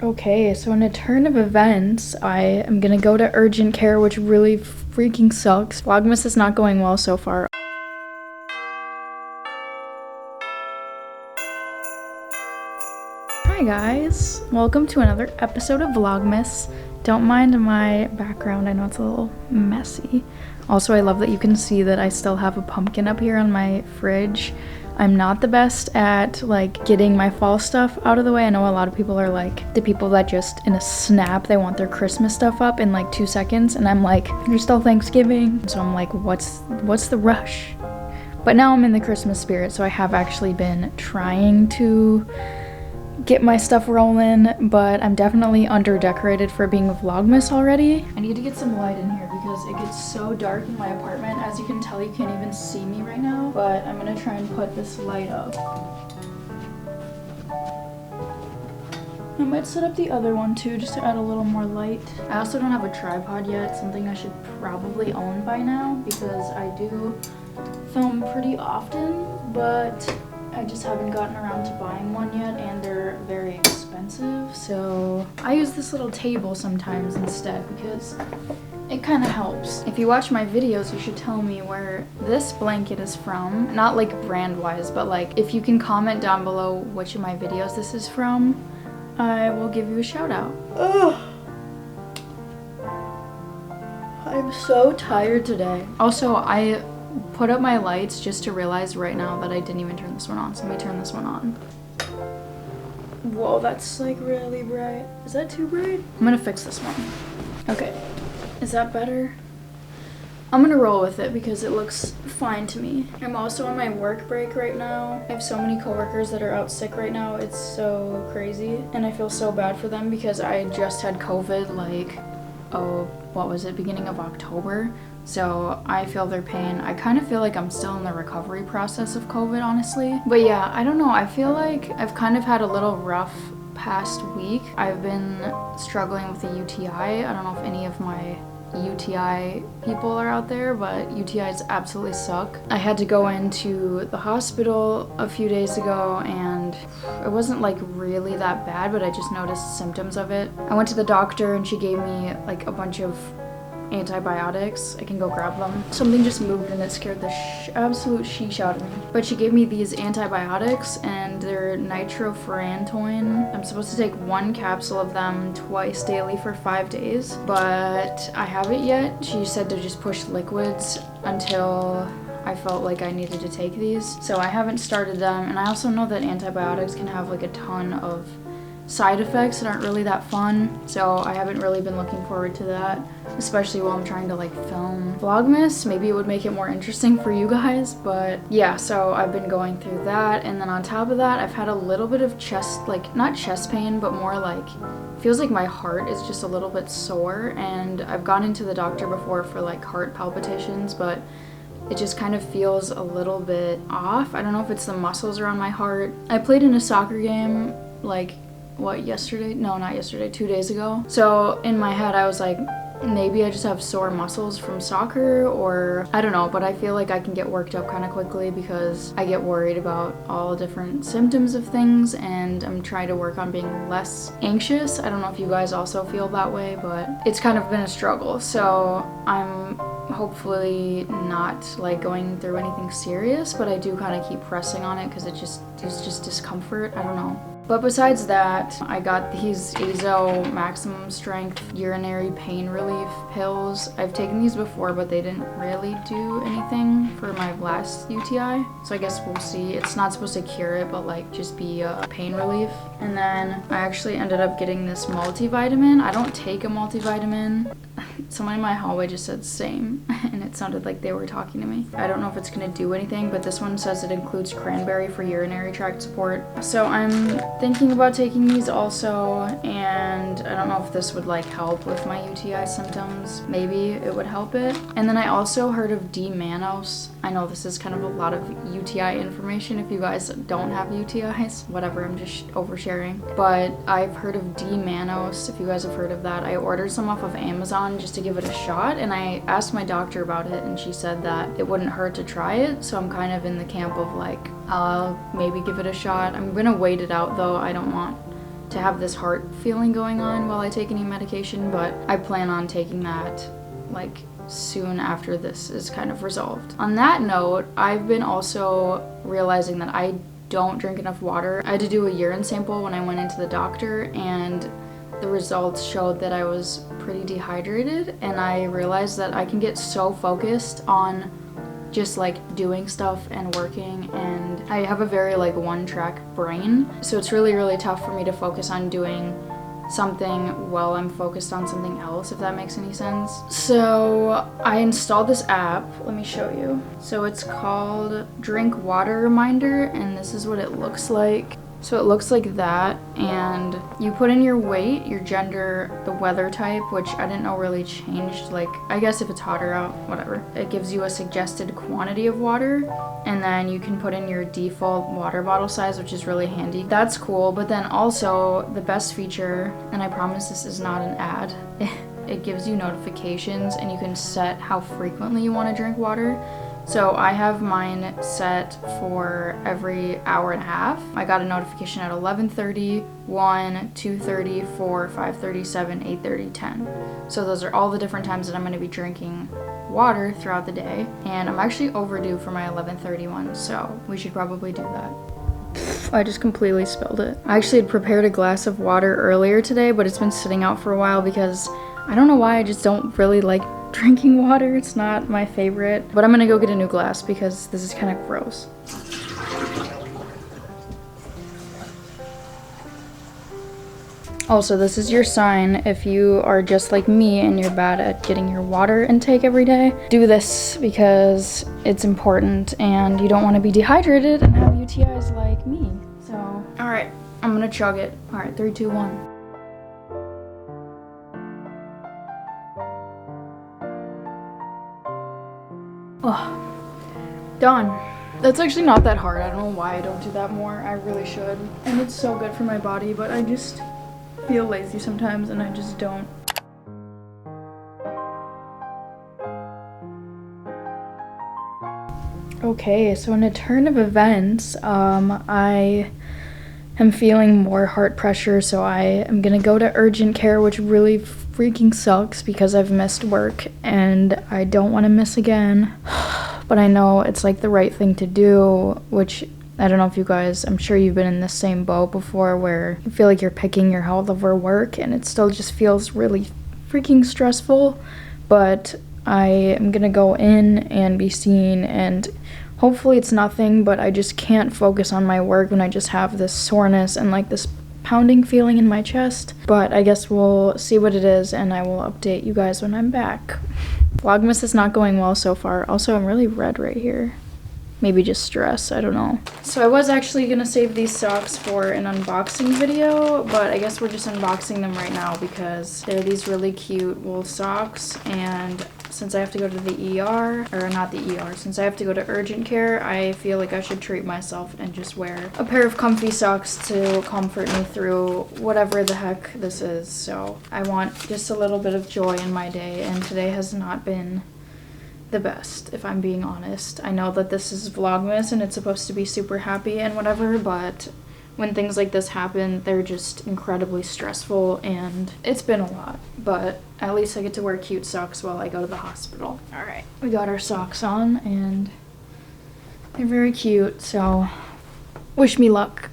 Okay, so in a turn of events, I am gonna go to urgent care, which really freaking sucks. Vlogmas is not going well so far. Hi guys, welcome to another episode of Vlogmas. Don't mind my background, I know it's a little messy. Also, I love that you can see that I still have a pumpkin up here on my fridge. I'm not the best at like getting my fall stuff out of the way. I know a lot of people are like the people that just in a snap they want their Christmas stuff up in like 2 seconds, and I'm like, you're still Thanksgiving. So I'm like, what's the rush? But now I'm in the Christmas spirit, so I have actually been trying to get my stuff rolling, but I'm definitely under decorated for being a Vlogmas already. I need to get some light in here because it gets so dark in my apartment. As you can tell, you can't even see me right now, but I'm gonna try and put this light up. I might set up the other one too, just to add a little more light. I also don't have a tripod yet, something I should probably own by now because I do film pretty often, but I just haven't gotten around to buying one yet, and they're very expensive. So I use this little table sometimes instead because it kind of helps. If you watch my videos, you should tell me where this blanket is from. Not like brand wise, but like if you can comment down below which of my videos this is from, I will give you a shout out. Ugh. I'm so tired today. Also, I put up my lights just to realize right now that I didn't even turn this one on, so let me turn this one on. Whoa, that's like really bright. Is that too bright? I'm gonna fix this one. Okay, is that better? I'm gonna roll with it because it looks fine to me. I'm also on my work break right now. I have so many coworkers that are out sick right now. It's so crazy, and I feel so bad for them because I just had COVID like, what was it, beginning of October? So I feel their pain. I kind of feel like I'm still in the recovery process of COVID, honestly. But yeah, I don't know. I feel like I've kind of had a little rough past week. I've been struggling with a UTI. I don't know if any of my UTI people are out there, but UTIs absolutely suck. I had to go into the hospital a few days ago, and it wasn't like really that bad, but I just noticed symptoms of it. I went to the doctor and she gave me like a bunch of antibiotics. I can go grab them. Something just moved and it scared the absolute sheesh out of me. But she gave me these antibiotics and they're nitrofurantoin. I'm supposed to take 1 capsule of them twice daily for 5 days, but I haven't yet. She said to just push liquids until I felt like I needed to take these. So I haven't started them, and I also know that antibiotics can have like a ton of side effects that aren't really that fun, so I haven't really been looking forward to that, especially while I'm trying to like film Vlogmas. Maybe it would make it more interesting for you guys, but yeah, so I've been going through that, and then on top of that, I've had a little bit of chest, like not chest pain, but more like, feels like my heart is just a little bit sore, and I've gone into the doctor before for like heart palpitations, but it just kind of feels a little bit off. I don't know if it's the muscles around my heart. I played in a soccer game like, what, yesterday? No, not yesterday, 2 days ago. So in my head I was like, maybe I just have sore muscles from soccer, or I don't know, but I feel like I can get worked up kind of quickly because I get worried about all different symptoms of things, and I'm trying to work on being less anxious. I don't know if you guys also feel that way, but it's kind of been a struggle. So I'm hopefully not like going through anything serious, but I do kind of keep pressing on it because it's just discomfort. I don't know. But besides that, I got these Azo maximum strength urinary pain relief pills. I've taken these before, but they didn't really do anything for my last UTI. So I guess we'll see. It's not supposed to cure it, but like just be a pain relief. And then I actually ended up getting this multivitamin. I don't take a multivitamin. Someone in my hallway just said same, and it sounded like they were talking to me. I don't know if it's gonna do anything, but this one says it includes cranberry for urinary tract support. So I'm thinking about taking these also, and I don't know if this would like help with my UTI symptoms. Maybe it would help it. And then I also heard of D-mannose. I know this is kind of a lot of UTI information. If you guys don't have UTIs, whatever, I'm just oversharing. But I've heard of D-mannose, if you guys have heard of that. I ordered some off of Amazon just to give it a shot, and I asked my doctor about it, and she said that it wouldn't hurt to try it. So I'm kind of in the camp of like, I'll maybe give it a shot. I'm gonna wait it out though. I don't want to have this heart feeling going on while I take any medication, but I plan on taking that like soon after this is kind of resolved. On that note, I've been also realizing that I don't drink enough water. I had to do a urine sample when I went into the doctor, and the results showed that I was pretty dehydrated, and I realized that I can get so focused on just like doing stuff and working, and I have a very like one-track brain, so it's really tough for me to focus on doing something while I'm focused on something else, if that makes any sense. So I installed this app. Let me show you. So it's called Drink Water Reminder, and this is what it looks like. So it looks like that, and you put in your weight, your gender, the weather type, which I didn't know really changed. Like, I guess if it's hotter out, whatever. It gives you a suggested quantity of water, and then you can put in your default water bottle size, which is really handy. That's cool, but then also the best feature, and I promise this is not an ad, it gives you notifications, and you can set how frequently you want to drink water. So I have mine set for every hour and a half. I got a notification at 11:30, 1, 2:30, 4, 5:30, 7, 8:30, 10. So those are all the different times that I'm going to be drinking water throughout the day. And I'm actually overdue for my 11:30 one, so we should probably do that. I just completely spilled it. I actually had prepared a glass of water earlier today, but it's been sitting out for a while because I don't know why, I just don't really like drinking water. It's not my favorite, but I'm gonna go get a new glass because this is kind of gross. Also, this is your sign if you are just like me and you're bad at getting your water intake every day. Do this because it's important and you don't want to be dehydrated and have UTIs like me. So, all right, I'm gonna chug it. All right, 3, 2, 1. Oh, done. That's actually not that hard. I don't know why I don't do that more. I really should. And it's so good for my body, but I just feel lazy sometimes and I just don't. Okay, so in a turn of events, I am feeling more heart pressure, so I am gonna go to urgent care, which really freaking sucks because I've missed work and I don't want to miss again. But I know it's like the right thing to do, which I don't know if you guys, I'm sure you've been in the same boat before where you feel like you're picking your health over work and it still just feels really freaking stressful. But I am gonna go in and be seen, and hopefully it's nothing, but I just can't focus on my work when I just have this soreness and like this pounding feeling in my chest. But I guess we'll see what it is and I will update you guys when I'm back. Vlogmas is not going well so far. Also, I'm really red right here. Maybe just stress, I don't know. So I was actually gonna save these socks for an unboxing video, but I guess we're just unboxing them right now because they're these really cute wool socks, and since I have to go to the ER, or not the ER, since I have to go to urgent care, I feel like I should treat myself and just wear a pair of comfy socks to comfort me through whatever the heck this is. So I want just a little bit of joy in my day, and today has not been the best, if I'm being honest. I know that this is Vlogmas and it's supposed to be super happy and whatever, but when things like this happen, they're just incredibly stressful, and it's been a lot. But at least I get to wear cute socks while I go to the hospital. All right, we got our socks on and they're very cute, so wish me luck.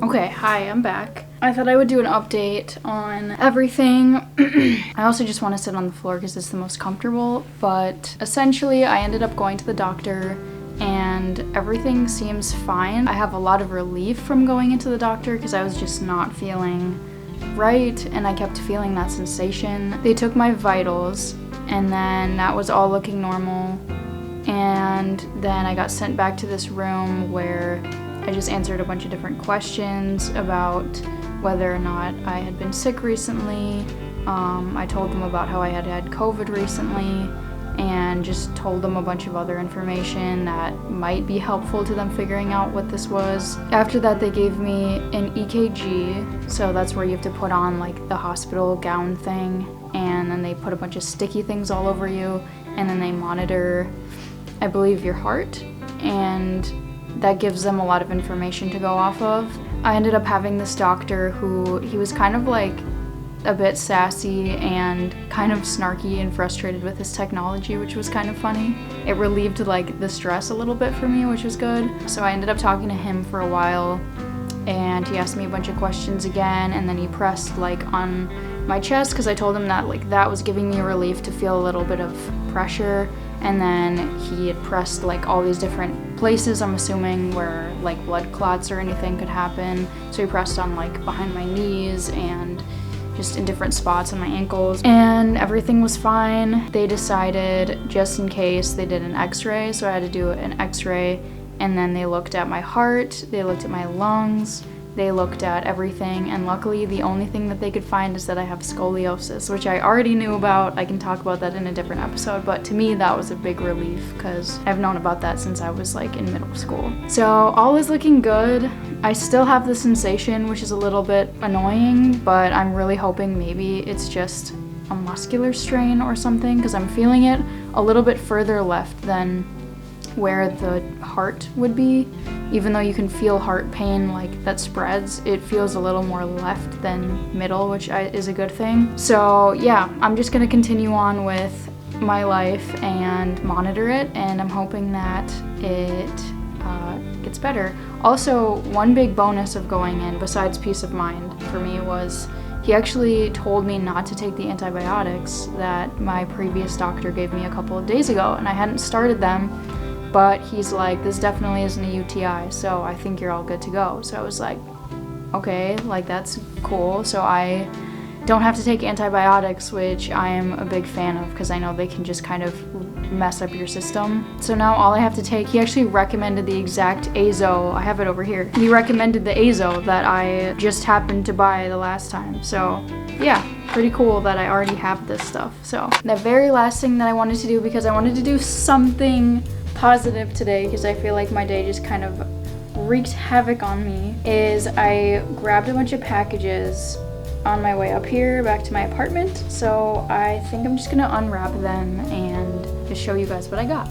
Okay, hi, I'm back. I thought I would do an update on everything. I also just want to sit on the floor because it's the most comfortable, but essentially I ended up going to the doctor and everything seems fine. I have a lot of relief from going into the doctor because I was just not feeling right and I kept feeling that sensation. They took my vitals and then that was all looking normal, and then I got sent back to this room where I just answered a bunch of different questions about whether or not I had been sick recently I told them about how I had had COVID recently and just told them a bunch of other information that might be helpful to them figuring out what this was. After that, they gave me an EKG, so that's where you have to put on like the hospital gown thing, and then they put a bunch of sticky things all over you, and then they monitor, I believe, your heart, and that gives them a lot of information to go off of. I ended up having this doctor who, he was kind of like a bit sassy and kind of snarky and frustrated with his technology, which was kind of funny. It relieved like the stress a little bit for me, which was good. So I ended up talking to him for a while, and he asked me a bunch of questions again, and then he pressed like on my chest because I told him that like that was giving me a relief to feel a little bit of pressure. And then he had pressed like all these different places, I'm assuming, where like blood clots or anything could happen. So he pressed on like behind my knees and just in different spots on my ankles, and everything was fine. They decided, just in case, they did an x-ray, so I had to do an x-ray, and then they looked at my heart, they looked at my lungs, they looked at everything, and luckily the only thing that they could find is that I have scoliosis, which I already knew about. I can talk about that in a different episode, but to me that was a big relief because I've known about that since I was like in middle school. So all is looking good. I still have the sensation, which is a little bit annoying, but I'm really hoping maybe it's just a muscular strain or something, because I'm feeling it a little bit further left than where the heart would be. Even though you can feel heart pain like that spreads, it feels a little more left than middle, which is a good thing. So yeah, I'm just gonna continue on with my life and monitor it, and I'm hoping that it gets better. Also, one big bonus of going in, besides peace of mind for me, was he actually told me not to take the antibiotics that my previous doctor gave me a couple of days ago, and I hadn't started them. But he's like, this definitely isn't a UTI, so I think you're all good to go. So I was like, okay, like that's cool. So I don't have to take antibiotics, which I am a big fan of because I know they can just kind of mess up your system. So now all I have to take, he actually recommended the exact azo, I have it over here. He recommended the azo that I just happened to buy the last time. So yeah, pretty cool that I already have this stuff. So the very last thing that I wanted to do, because I wanted to do something positive today because I feel like my day just kind of wreaked havoc on me, is I grabbed a bunch of packages on my way up here back to my apartment. So I think I'm just gonna unwrap them and just show you guys what I got.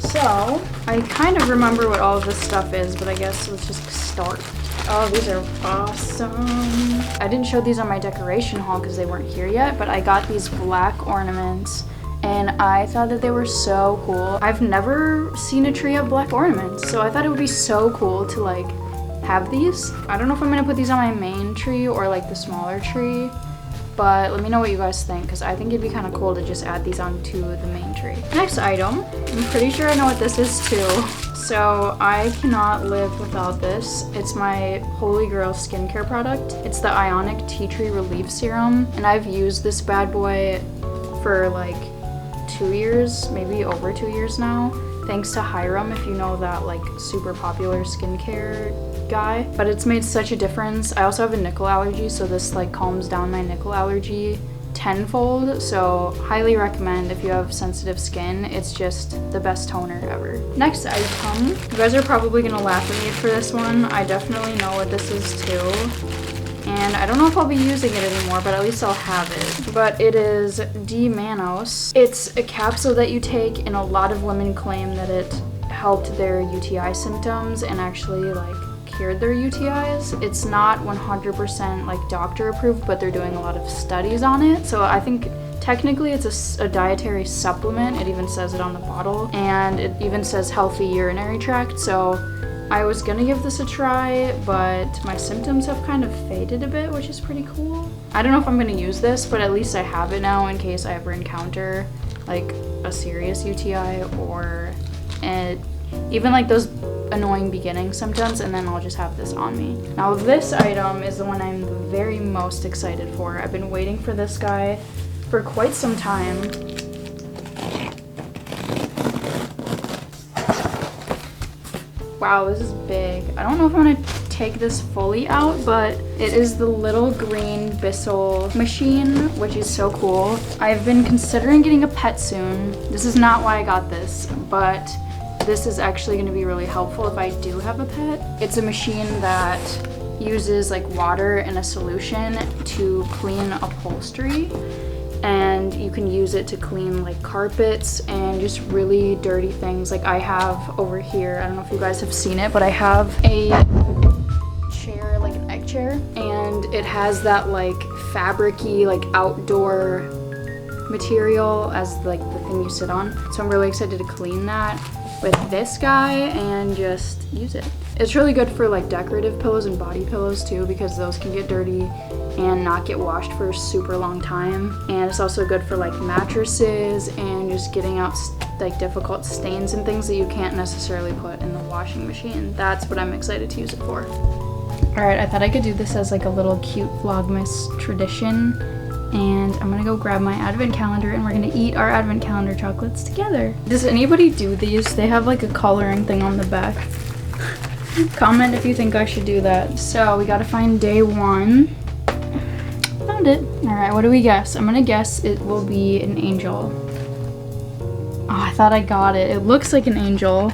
So I kind of remember what all of this stuff is, but I guess let's just start. Oh, these are awesome. I didn't show these on my decoration haul because they weren't here yet, but I got these black ornaments and I thought that they were so cool. I've never seen a tree have black ornaments, so I thought it would be so cool to like have these. I don't know if I'm gonna put these on my main tree or like the smaller tree, but let me know what you guys think because I think it'd be kind of cool to just add these onto the main tree. Next item, I'm pretty sure I know what this is too. So I cannot live without this. It's my holy grail skincare product. It's the Ionic Tea Tree Relief Serum, and I've used this bad boy for like 2 years, maybe over 2 years now, thanks to Hiram, if you know that like super popular skincare guy. But it's made such a difference. I also have a nickel allergy, so this like calms down my nickel allergy tenfold, so highly recommend if you have sensitive skin. It's just the best toner ever. Next item, you guys are probably gonna laugh at me for this one. I definitely know what this is too, and I don't know if I'll be using it anymore, but at least I'll have it. But it is D-Manos. It's a capsule that you take, and a lot of women claim that it helped their UTI symptoms and actually like cured their UTIs. It's not 100% like doctor approved, but they're doing a lot of studies on it. So I think technically it's a dietary supplement. It even says it on the bottle, and it even says healthy urinary tract. So I was gonna give this a try, but my symptoms have kind of faded a bit, which is pretty cool. I don't know if I'm gonna use this, but at least I have it now in case I ever encounter like a serious UTI or even like those annoying beginning symptoms, and then I'll just have this on me. Now this item is the one I'm very most excited for. I've been waiting for this guy for quite some time. Wow, this is big. I don't know if I'm gonna take this fully out, but it is the little green Bissell machine, which is so cool. I've been considering getting a pet soon. This is not why I got this, but this is actually going to be really helpful if I do have a pet. It's a machine that uses like water in a solution to clean upholstery, and you can use it to clean like carpets and just really dirty things. Like I have over here, I don't know if you guys have seen it, but I have a chair, like an egg chair, and it has that like fabric-y, like outdoor material as like the thing you sit on. So I'm really excited to clean that with this guy and just use it. It's really good for like decorative pillows and body pillows too, because those can get dirty and not get washed for a super long time. And it's also good for like mattresses and just getting out like difficult stains and things that you can't necessarily put in the washing machine. That's what I'm excited to use it for. All right, I thought I could do this as like a little cute Vlogmas tradition. And I'm gonna go grab my advent calendar and we're gonna eat our advent calendar chocolates together. Does anybody do these? They have like a coloring thing on the back. Comment if you think I should do that. So we gotta find day 1. Found it. All right, what do we guess? I'm gonna guess it will be an angel. Oh, I thought I got it. It looks like an angel,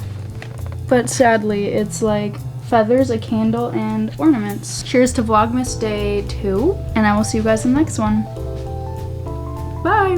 but sadly it's like feathers, a candle, and ornaments. Cheers to Vlogmas day 2, and I will see you guys in the next one. Bye!